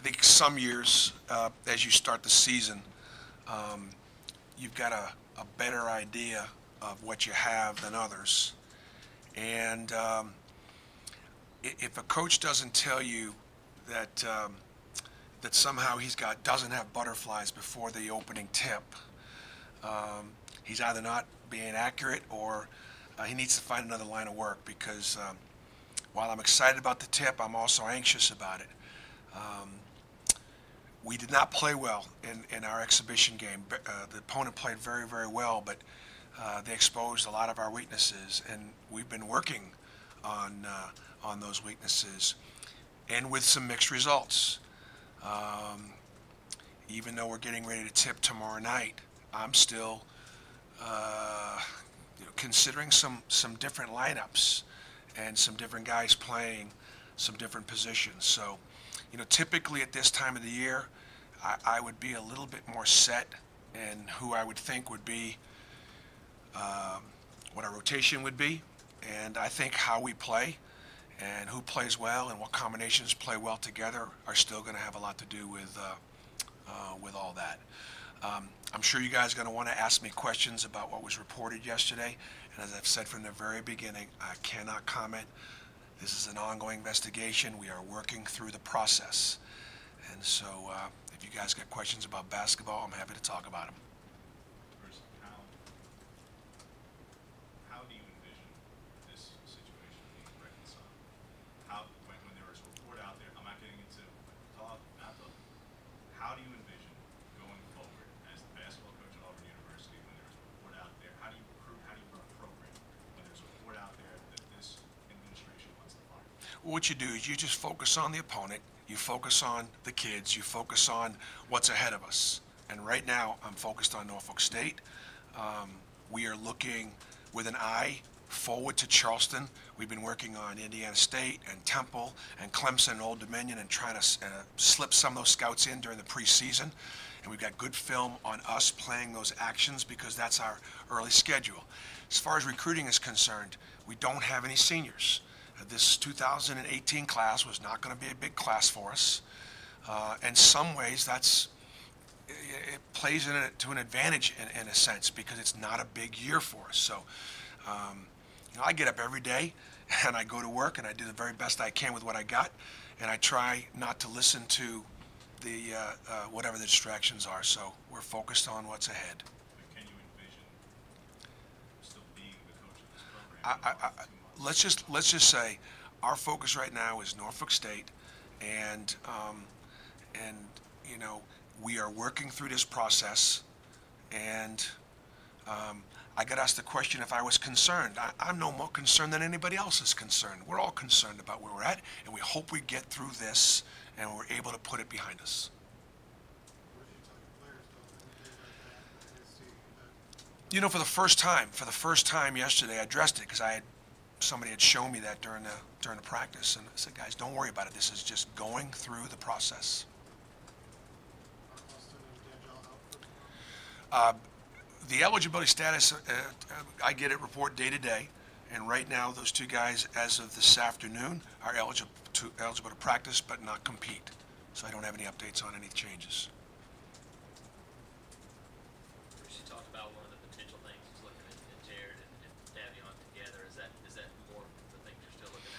I think some years, as you start the season, you've got a better idea of what you have than others. And if a coach doesn't tell you that that somehow doesn't have butterflies before the opening tip, he's either not being accurate or he needs to find another line of work because while I'm excited about the tip, I'm also anxious about it. Um, we did not play well in our exhibition game. The opponent played very, very well, but they exposed a lot of our weaknesses, and we've been working on those weaknesses, and with some mixed results. Um, Even though we're getting ready to tip tomorrow night, I'm still considering some different lineups and some different guys playing some different positions. So, typically at this time of the year, I would be a little bit more set in who I would think would be um, what our rotation would be, and I think how we play and who plays well and what combinations play well together are still going to have a lot to do with all that. I'm sure you guys are going to want to ask me questions about what was reported yesterday, and as I've said from the very beginning, I cannot comment. This is an ongoing investigation. We are working through the process, and so if you guys got questions about basketball, I'm happy to talk about them. First, how do you envision this situation being reconciled? When there was a report out there, I'm not getting into talk, not talk. How do you envision going forward as the basketball coach at Auburn University when there's a report out there? How do you recruit? How do you run a program when there's a report out there that this administration wants to fire? What you do is you just focus on the opponent, you focus on the kids, you focus on what's ahead of us. And right now, I'm focused on Norfolk State. We are looking with an eye forward to Charleston. We've been working on Indiana State and Temple and Clemson and Old Dominion and trying to slip some of those scouts in during the preseason. And we've got good film on us playing those actions because that's our early schedule. As far as recruiting is concerned, we don't have any seniors. This 2018 class was not going to be a big class for us. In some ways, it plays to an advantage in a sense because it's not a big year for us. So, I get up every day and I go to work and I do the very best I can with what I got, and I try not to listen to the whatever the distractions are. So we're focused on what's ahead. But can you envision still being the coach of this program in I, 2 months? let's just say our focus right now is Norfolk State, and and we are working through this process, and I got asked the question if I was concerned. I'm no more concerned than anybody else is concerned. We're all concerned about where we're at, and we hope we get through this and we're able to put it behind us. For the first time yesterday, I addressed it because somebody had shown me that during the practice, and I said, guys, don't worry about it. This is just going through the process. The eligibility status, I get it report day to day, and right now those two guys, as of this afternoon, are eligible to practice but not compete. So I don't have any updates on any changes. Bruce, you talked about one of the potential things he's looking at Jared and Davion together. Is that more the things you're still looking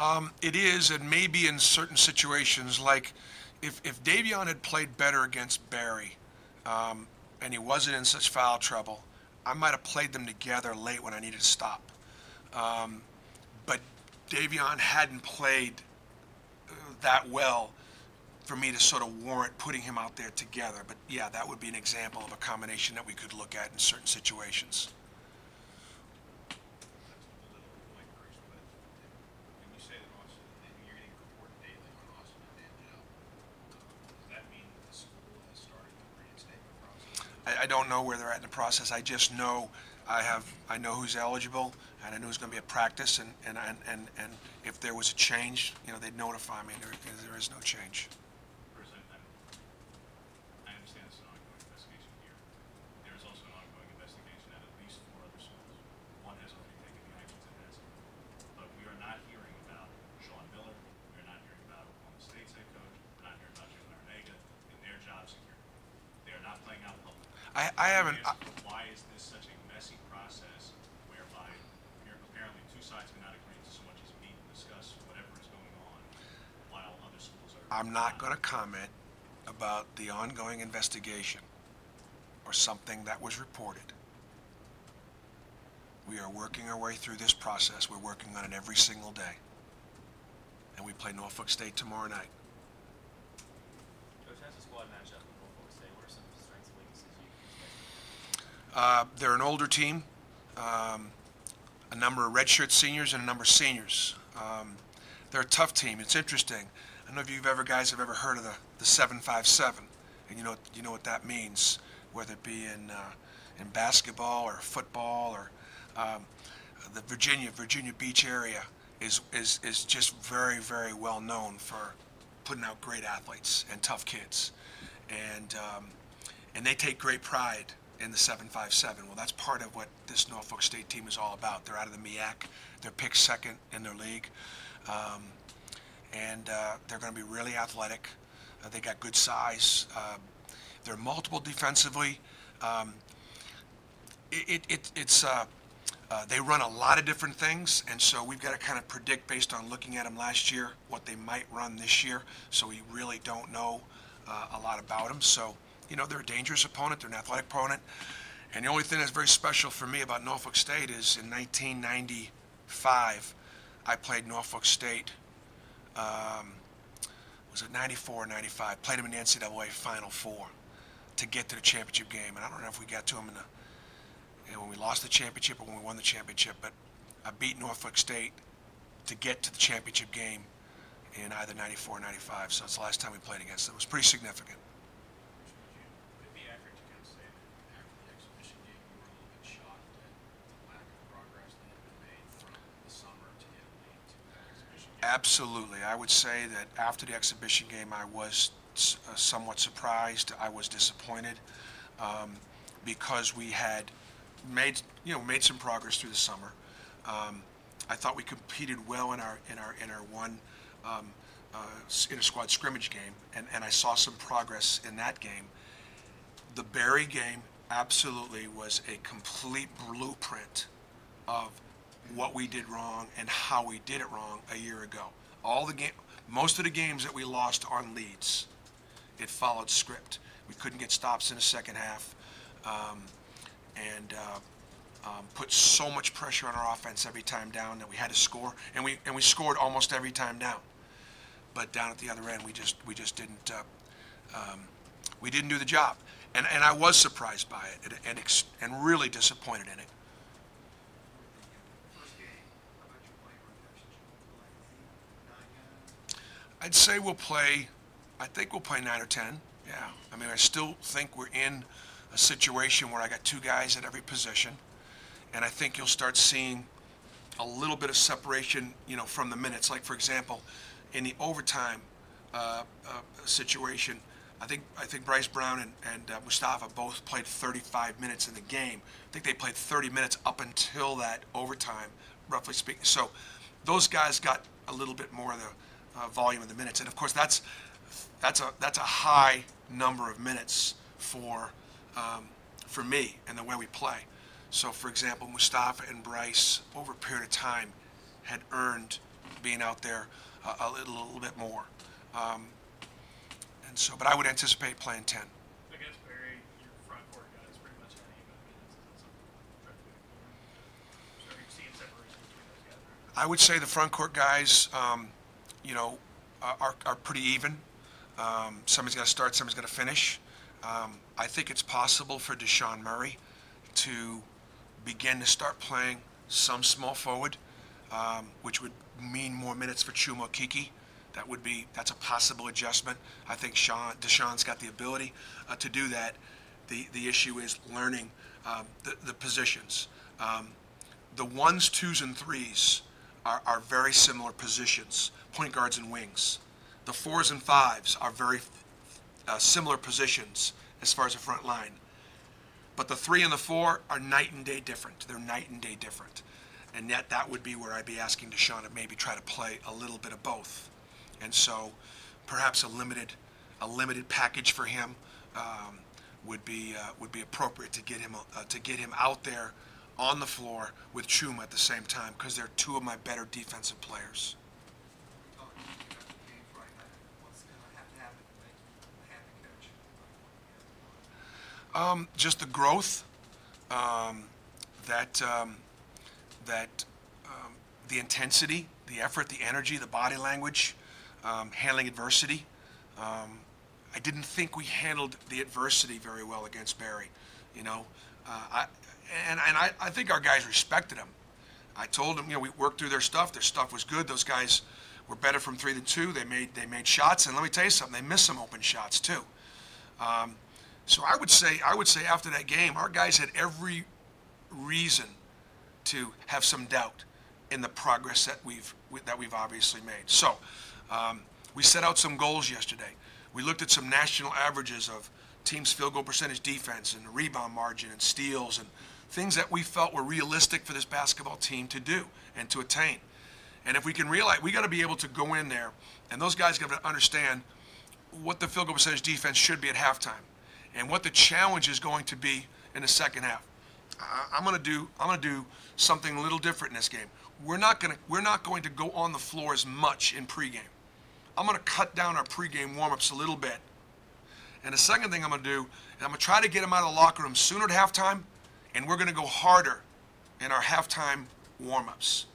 at? It is, and maybe in certain situations, like if Davion had played better against Barry, and he wasn't in such foul trouble, I might have played them together late when I needed to stop. But Davion hadn't played that well for me to sort of warrant putting him out there together. But yeah, that would be an example of a combination that we could look at in certain situations. That's a little point, Bruce, but when you say that Austin, that you're getting a report daily on Austin and Danielle, does that mean that the school has started the reinstatement process? I don't know where they're at in the process. I just know I know who's eligible, and I know who's going to be at practice, and if there was a change, they'd notify me. There is no change. Bruce, I understand it's an ongoing investigation here. There is also an ongoing investigation at least 4 other schools. One has already taken the actions it has. But we are not hearing about Sean Miller. We are not hearing about Oklahoma State's head coach. We're not hearing about I haven't. Why is this such a messy process whereby apparently two sides cannot agree to so much as meet and discuss whatever is going on while other schools are. I'm not going to comment about the ongoing investigation or something that was reported. We are working our way through this process. We're working on it every single day. And we play Norfolk State tomorrow night. Coach, how's the squad match up with Norfolk State? What are some strengths and weaknesses you expect? They're an older team, a number of redshirt seniors and a number of seniors. They're a tough team. It's interesting. I don't know if you guys have ever heard of the 757, and you know what that means, whether it be in basketball or football or the Virginia Beach area is just very, very well known for putting out great athletes and tough kids, and they take great pride in the 757. Well, that's part of what this Norfolk State team is all about. They're out of the MEAC. They're picked second in their league, and they're going to be really athletic. They got good size. They're multiple defensively. They run a lot of different things, and so we've got to kind of predict based on looking at them last year what they might run this year. So we really don't know a lot about them. So, they're a dangerous opponent. They're an athletic opponent. And the only thing that's very special for me about Norfolk State is in 1995, I played Norfolk State. Was it 94 or 95? Played them in the NCAA Final Four to get to the championship game. And I don't know if we got to them when we lost the championship or when we won the championship, but I beat Norfolk State to get to the championship game in either 94 or 95. So it's the last time we played against them. It was pretty significant. Would it be accurate to kind of say that after the exhibition game, you were a little bit shocked at the lack of progress that had been made from the summer to Italy to that exhibition game? Absolutely. I would say that after the exhibition game, I was somewhat surprised. I was disappointed because we had made some progress through the summer. I thought we competed well in our one inter-squad scrimmage game, and I saw some progress in that game. The Berry game absolutely was a complete blueprint of what we did wrong and how we did it wrong a year ago. Most of the games that we lost on leads, it followed script. We couldn't get stops in the second half, and put so much pressure on our offense every time down that we had to score, and we scored almost every time down. But down at the other end, we just didn't do the job, and I was surprised by it and really disappointed in it. I'd say I think we'll play 9 or 10. Yeah, I mean, I still think we're in a situation where I got two guys at every position, and I think you'll start seeing a little bit of separation, from the minutes. Like, for example, in the overtime situation, I think Bryce Brown and Mustafa both played 35 minutes in the game. I think they played 30 minutes up until that overtime, roughly speaking. So those guys got a little bit more of the volume of the minutes, and of course that's a high number of minutes for me and the way we play. So, for example, Mustafa and Bryce, over a period of time, had earned being out there a little bit more. And so, but I would anticipate playing 10. Against Barry, your front court guys pretty much had even minutes. Is that something you're trying to do? So are you seeing separation between those guys? Right? I would say the front court guys, are pretty even. Somebody's got to start, somebody's got to finish. I think it's possible for Deshaun Murray to begin to start playing some small forward, which would mean more minutes for Chuma Okeke. That's a possible adjustment. I think Deshaun's got the ability to do that. The issue is learning the positions. The 1s, 2s, and 3s are very similar positions, point guards and wings. The 4s and 5s are very similar positions as far as the front line. But the 3 and the 4 are night and day different. They're night and day different. And yet that would be where I'd be asking Deshaun to maybe try to play a little bit of both. And so perhaps a limited package for him would be appropriate to get him out there on the floor with Chuma at the same time, because they're two of my better defensive players. Just the growth, that the intensity, the effort, the energy, the body language, handling adversity. I didn't think we handled the adversity very well against Barry. You know, I think our guys respected him. I told them, you know, we worked through their stuff. Their stuff was good. Those guys were better from 3 than 2. They made shots, and let me tell you something. They missed some open shots too. So I would say after that game, our guys had every reason to have some doubt in the progress that we've obviously made. So we set out some goals yesterday. We looked at some national averages of teams' field goal percentage, defense, and rebound margin, and steals, and things that we felt were realistic for this basketball team to do and to attain. And if we can realize, we got to be able to go in there, and those guys got to understand what the field goal percentage defense should be at halftime, and what the challenge is going to be in the second half. I'm going to do something a little different in this game. We're not going to go on the floor as much in pregame. I'm going to cut down our pregame warm-ups a little bit. And the second thing I'm going to do is I'm going to try to get them out of the locker room sooner at halftime, and we're going to go harder in our halftime warm-ups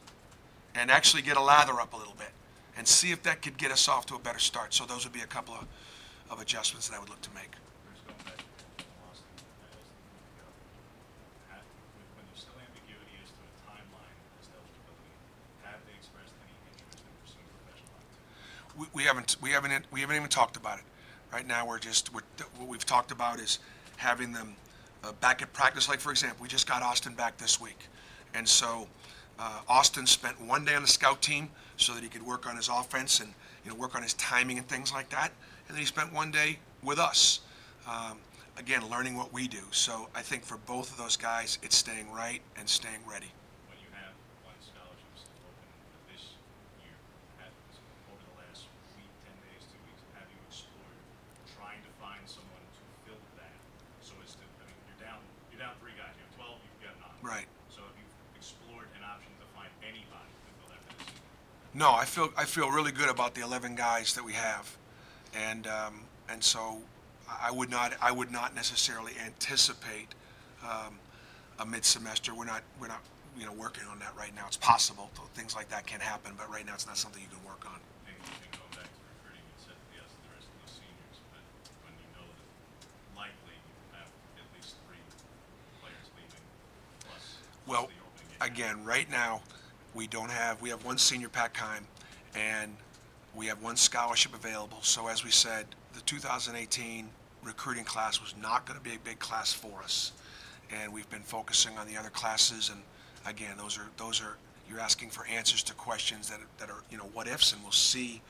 and actually get a lather up a little bit and see if that could get us off to a better start. So those would be a couple of adjustments that I would look to make. Bruce, going back to Austin, when there's still ambiguity as to a timeline as to eligibility, have they expressed any interest in pursuing professional activity? We haven't even talked about it. Right now, what we've talked about is having them back at practice. Like, for example, we just got Austin back this week, and so Austin spent one day on the scout team so that he could work on his offense and, you know, work on his timing and things like that. And then he spent one day with us, again, learning what we do. So I think for both of those guys, it's staying right and staying ready. When you have one scholarships open this year, over the last week, 10 days, 2 weeks, have you explored trying to find someone to fill that? So as to, I mean, you're down 3 guys. You have 12, you've got 9. Right. So have you explored an option to find anybody to fill that position? No, I feel really good about the 11 guys that we have, and so I would not necessarily anticipate a mid-semester. We're not you know, working on that right now. It's possible things like that can happen, but right now it's not something you can work on. And going back to recruiting, you said yes to the rest of those seniors, but when you know that likely you have at least 3 players leaving, plus Well, the opening game. again, right now we have 1 senior, Pat Kime, and we have 1 scholarship available. So as we said, the 2018 recruiting class was not going to be a big class for us, and we've been focusing on the other classes. And again, those are you're asking for answers to questions that are, you know, what ifs, and we'll see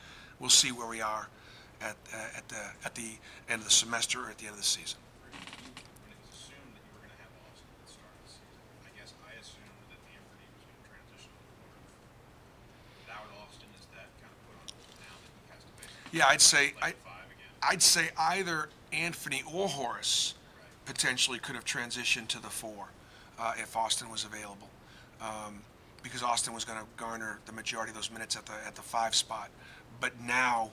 where we are at the end of the semester or at the end of the season. When it was assumed that you were going to have Austin at the start of the season, I guess I assumed that Anthony was going to transition to the Florida. Without Austin, is that kind of put on hold now that he has to basically Yeah, play 5 again? I'd say either Anthony or Horace potentially could have transitioned to the 4 if Austin was available, because Austin was going to garner the majority of those minutes at the 5 spot. But now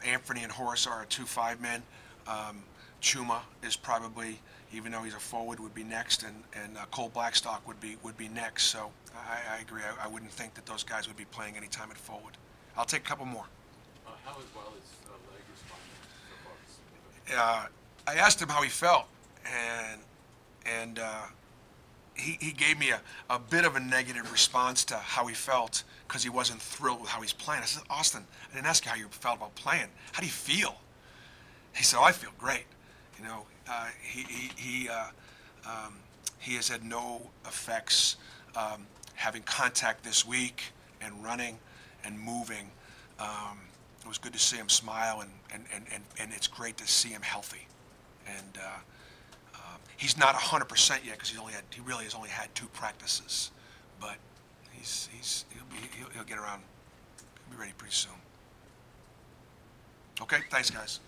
Anthony and Horace are 2 5-men. Chuma is probably, even though he's a forward, would be next, and Cole Blackstock would be next. So I agree. I wouldn't think that those guys would be playing any time at forward. I'll take a couple more. How is Wiley's leg responding so far? I asked him how he felt, and he gave me a bit of a negative response to how he felt, because he wasn't thrilled with how he's playing. I said, Austin, I didn't ask you how you felt about playing. How do you feel? He said, oh, I feel great. You know, he has had no effects having contact this week and running and moving. It was good to see him smile, and it's great to see him healthy. And he's not 100% yet, because he really has only had 2 practices, but he'll get around. He'll be ready pretty soon. Okay, thanks guys.